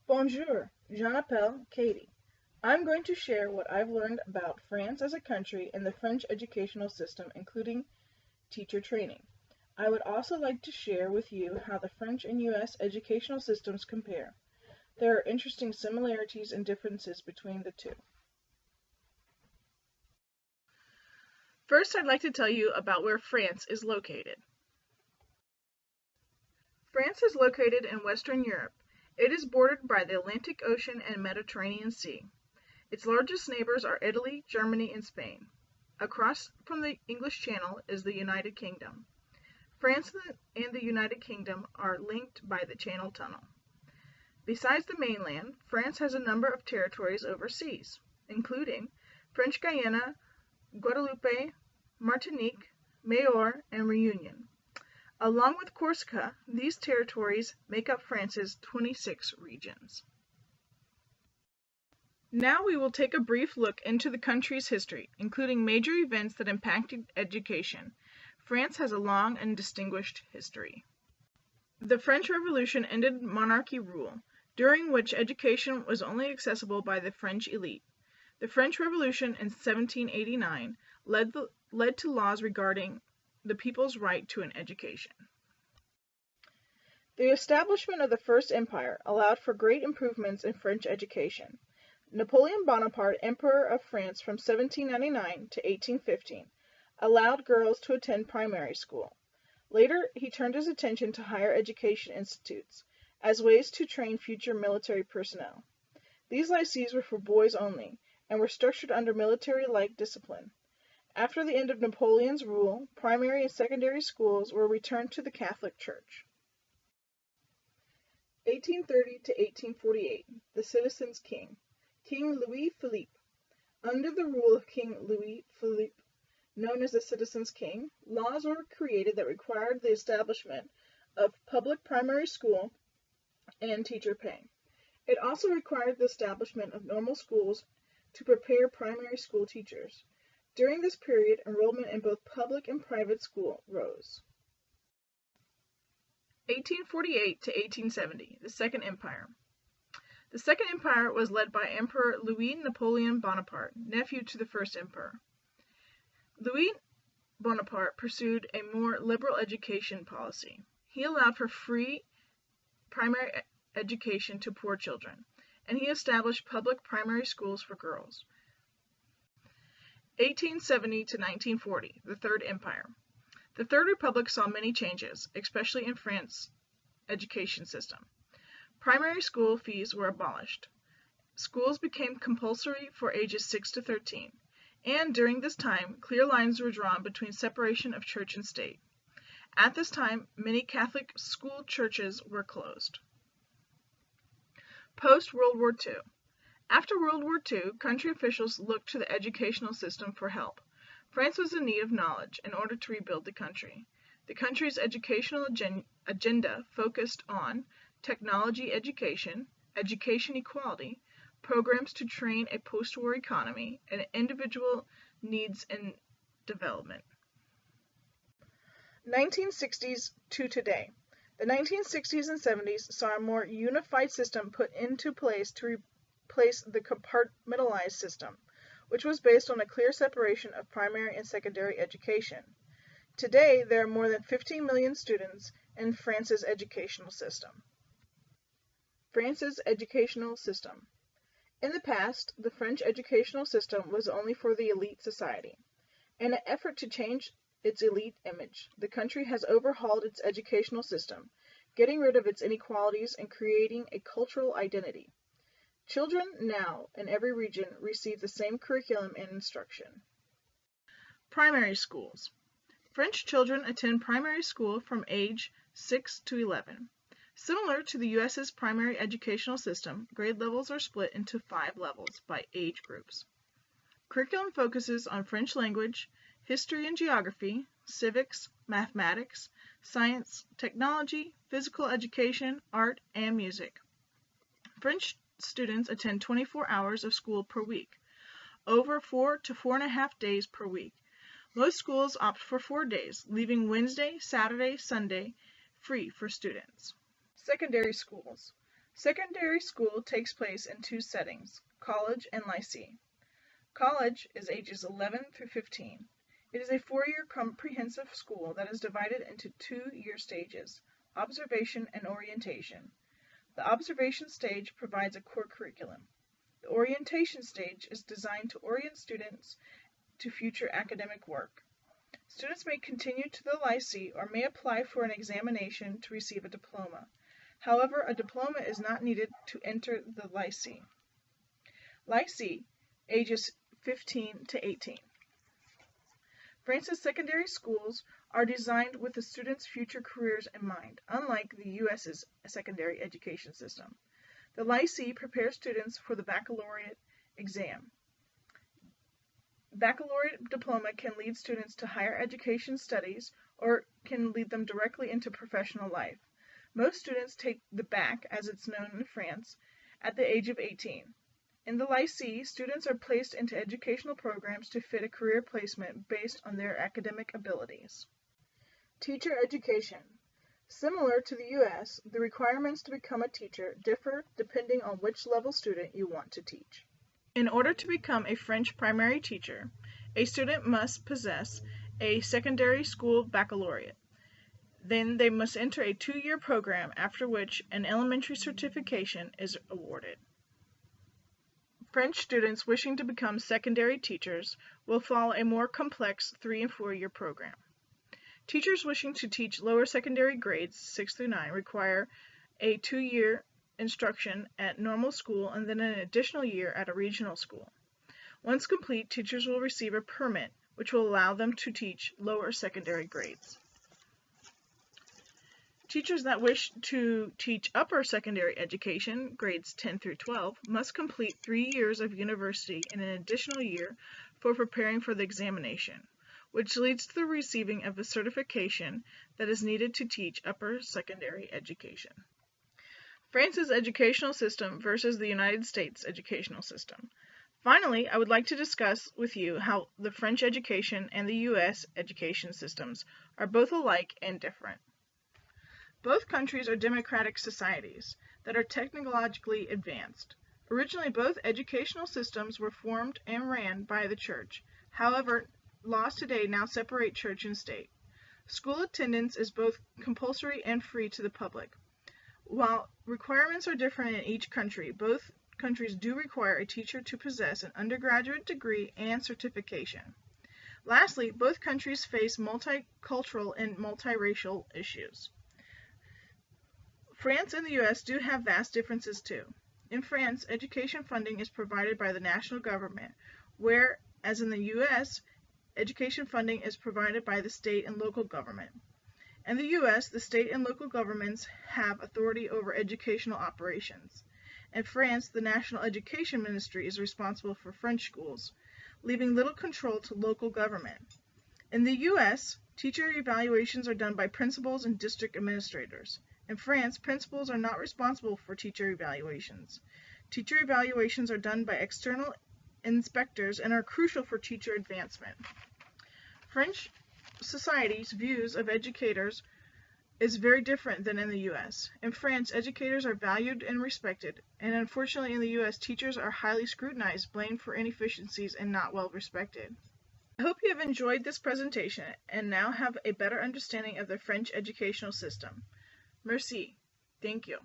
Bonjour, je m'appelle Katie. I'm going to share what I've learned about France as a country and the French educational system, including teacher training. I would also like to share with you how the French and US educational systems compare. There are interesting similarities and differences between the two. First, I'd like to tell you about where France is located. France is located in Western Europe. It is bordered by the Atlantic Ocean and Mediterranean Sea. Its largest neighbors are Italy, Germany, and Spain. Across from the English Channel is the United Kingdom. France and the United Kingdom are linked by the Channel Tunnel. Besides the mainland, France has a number of territories overseas, including French Guiana, Guadeloupe, Martinique, Mayotte, and Réunion. Along with Corsica, these territories make up France's 26 regions. Now we will take a brief look into the country's history, including major events that impacted education. France has a long and distinguished history. The French Revolution ended monarchy rule, during which education was only accessible by the French elite. The French Revolution in 1789 led to laws regarding the people's right to an education. The establishment of the First Empire allowed for great improvements in French education. Napoleon Bonaparte, Emperor of France from 1799 to 1815, allowed girls to attend primary school. Later, he turned his attention to higher education institutes as ways to train future military personnel. These lycées were for boys only and were structured under military-like discipline. After the end of Napoleon's rule, primary and secondary schools were returned to the Catholic Church. 1830 to 1848, the Citizens' King, King Louis Philippe. Under the rule of King Louis Philippe, known as the Citizens' King, laws were created that required the establishment of public primary school and teacher pay. It also required the establishment of normal schools to prepare primary school teachers. During this period, enrollment in both public and private school rose. 1848 to 1870, the Second Empire. The Second Empire was led by Emperor Louis Napoleon Bonaparte, nephew to the First Emperor. Louis Bonaparte pursued a more liberal education policy. He allowed for free primary education to poor children, and he established public primary schools for girls. 1870 to 1940, the Third Empire. The Third Republic saw many changes, especially in France's education system. Primary school fees were abolished. Schools became compulsory for ages 6 to 13, and during this time, clear lines were drawn between separation of church and state. At this time, many Catholic school churches were closed. Post-World War II. After World War II, country officials looked to the educational system for help. France was in need of knowledge in order to rebuild the country. The country's educational agenda focused on technology education, education equality, programs to train a post-war economy, and individual needs and development. 1960s to today. The 1960s and 70s saw a more unified system put into place to replace the compartmentalized system, which was based on a clear separation of primary and secondary education. Today, there are more than 15 million students in France's educational system. France's educational system. In the past, the French educational system was only for the elite society. In an effort to change its elite image, the country has overhauled its educational system, getting rid of its inequalities and creating a cultural identity. Children now, in every region, receive the same curriculum and instruction. Primary schools. French children attend primary school from age 6 to 11. Similar to the U.S.'s primary educational system, grade levels are split into 5 levels by age groups. Curriculum focuses on French language, history and geography, civics, mathematics, science, technology, physical education, art, and music. French students attend 24 hours of school per week, over 4 to 4.5 days per week. Most schools opt for 4 days, leaving Wednesday, Saturday, Sunday free for students. Secondary schools. Secondary school takes place in two settings, college and lycée. College is ages 11 through 15. It is a four-year comprehensive school that is divided into two-year stages, observation and orientation. The observation stage provides a core curriculum. The orientation stage is designed to orient students to future academic work. Students may continue to the lycée or may apply for an examination to receive a diploma. However, a diploma is not needed to enter the lycée. Lycée, ages 15 to 18. France's secondary schools are designed with the students' future careers in mind, unlike the U.S.'s secondary education system. The lycée prepares students for the baccalaureate exam. Baccalaureate diploma can lead students to higher education studies or can lead them directly into professional life. Most students take the bac, as it's known in France, at the age of 18. In the lycée, students are placed into educational programs to fit a career placement based on their academic abilities. Teacher education. Similar to the U.S., the requirements to become a teacher differ depending on which level student you want to teach. In order to become a French primary teacher, a student must possess a secondary school baccalaureate. Then they must enter a two-year program, after which an elementary certification is awarded. French students wishing to become secondary teachers will follow a more complex 3- and 4-year program. Teachers wishing to teach lower secondary grades 6 through 9 require a 2-year instruction at normal school and then an additional year at a regional school. Once complete, teachers will receive a permit, which will allow them to teach lower secondary grades. Teachers that wish to teach upper secondary education, grades 10 through 12, must complete 3 years of university and an additional year for preparing for the examination, which leads to the receiving of a certification that is needed to teach upper secondary education. France's educational system versus the United States educational system. Finally, I would like to discuss with you how the French education and the U.S. education systems are both alike and different. Both countries are democratic societies that are technologically advanced. Originally, both educational systems were formed and ran by the church. However, laws today now separate church and state. School attendance is both compulsory and free to the public. While requirements are different in each country, both countries do require a teacher to possess an undergraduate degree and certification. Lastly, both countries face multicultural and multiracial issues. France and the U.S. do have vast differences too. In France, education funding is provided by the national government, whereas in the U.S., education funding is provided by the state and local government. In the U.S., the state and local governments have authority over educational operations. In France, the National Education Ministry is responsible for French schools, leaving little control to local government. In the U.S., teacher evaluations are done by principals and district administrators. In France, principals are not responsible for teacher evaluations. Teacher evaluations are done by external inspectors and are crucial for teacher advancement. French society's views of educators is very different than in the U.S. In France, educators are valued and respected, and unfortunately in the U.S., teachers are highly scrutinized, blamed for inefficiencies, and not well respected. I hope you have enjoyed this presentation and now have a better understanding of the French educational system. Merci. Thank you.